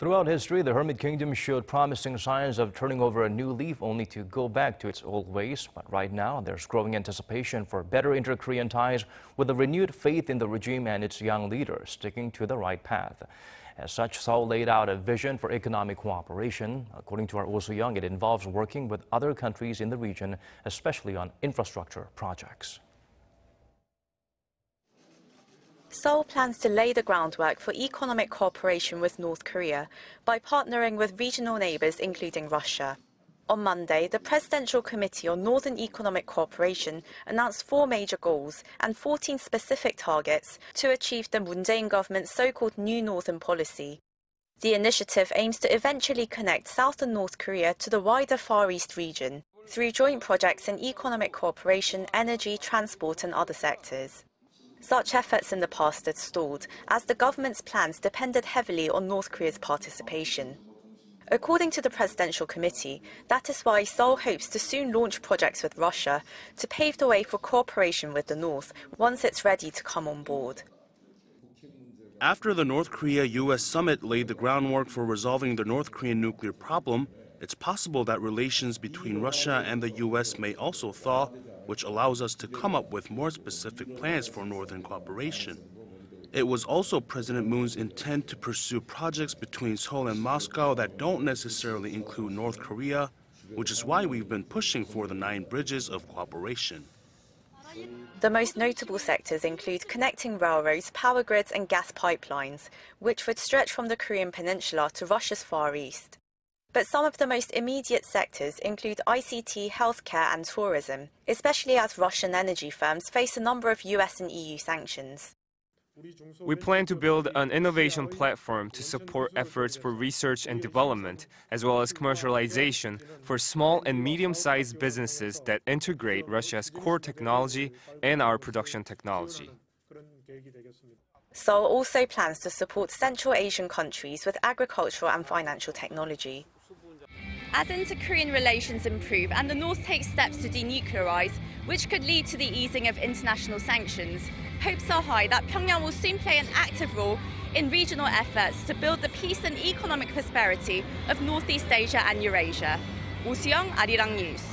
Throughout history, the Hermit Kingdom showed promising signs of turning over a new leaf only to go back to its old ways. But right now, there's growing anticipation for better inter-Korean ties with a renewed faith in the regime and its young leaders sticking to the right path. As such, Seoul laid out a vision for economic cooperation. According to our Oh Soo-young, it involves working with other countries in the region, especially on infrastructure projects. Seoul plans to lay the groundwork for economic cooperation with North Korea by partnering with regional neighbours, including Russia. On Monday, the Presidential Committee on Northern Economic Cooperation announced 4 major goals and 14 specific targets to achieve the Moon Jae-in government's so-called New Northern Policy. The initiative aims to eventually connect South and North Korea to the wider Far East region through joint projects in economic cooperation, energy, transport and other sectors. Such efforts in the past had stalled, as the government's plans depended heavily on North Korea's participation. According to the Presidential Committee, that is why Seoul hopes to soon launch projects with Russia to pave the way for cooperation with the North once it's ready to come on board. After the North Korea-US summit laid the groundwork for resolving the North Korean nuclear problem, it's possible that relations between Russia and the US may also thaw, which allows us to come up with more specific plans for northern cooperation. It was also President Moon's intent to pursue projects between Seoul and Moscow that don't necessarily include North Korea, which is why we've been pushing for the 9 bridges of cooperation. The most notable sectors include connecting railroads, power grids and gas pipelines, which would stretch from the Korean peninsula to Russia's Far East. But some of the most immediate sectors include ICT, healthcare and tourism, especially as Russian energy firms face a number of US and EU sanctions. We plan to build an innovation platform to support efforts for research and development, as well as commercialization for small and medium-sized businesses that integrate Russia's core technology and our production technology. Seoul also plans to support Central Asian countries with agricultural and financial technology. As inter-Korean relations improve and the North takes steps to denuclearize, which could lead to the easing of international sanctions, hopes are high that Pyongyang will soon play an active role in regional efforts to build the peace and economic prosperity of Northeast Asia and Eurasia. Oh Soo-young, Arirang News.